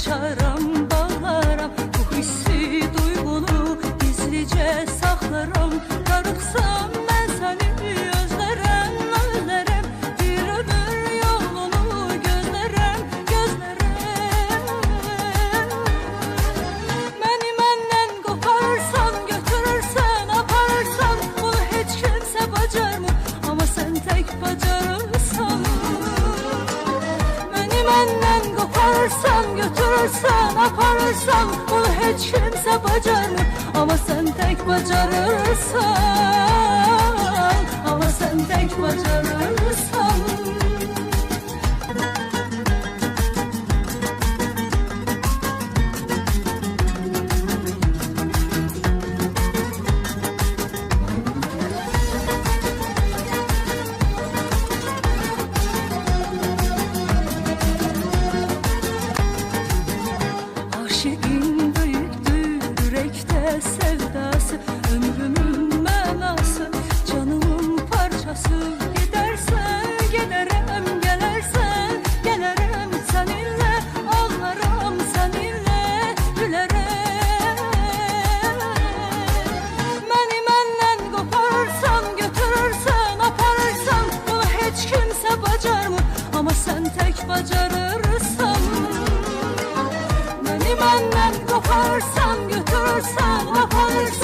açaram, bağlaram. Bu hissi, duygunu gizlice saklarım. Darıxsam mən səni özlərəm, özlərəm. Bir ömür yolunu gözlərəm, gözlərəm. Məni məndən qoparsan, götürürsən, aparırsan, bunu heç kimsə bacarmır, amma sən tək bacarırsan. Məni məndən qoparsan, götürürsən, aparırsan, bunu heç kimsə bacarmır, amma sən tək bacarırsan, amma sən tək bacarırsan. Aşığın büyüktür, yürekte sevdası, ömrümün mənası, canımın parçası. Gidersen giderim, gelersen gelirim seninle, ağlarım seninle, gülerim. Məni məndən qoparsan, götürürsən, aparırsan, bunu heç kimsə bacarmır, amma sən tək bacarırsan. Məni məndən qoparsan, götürürsən, aparırsan,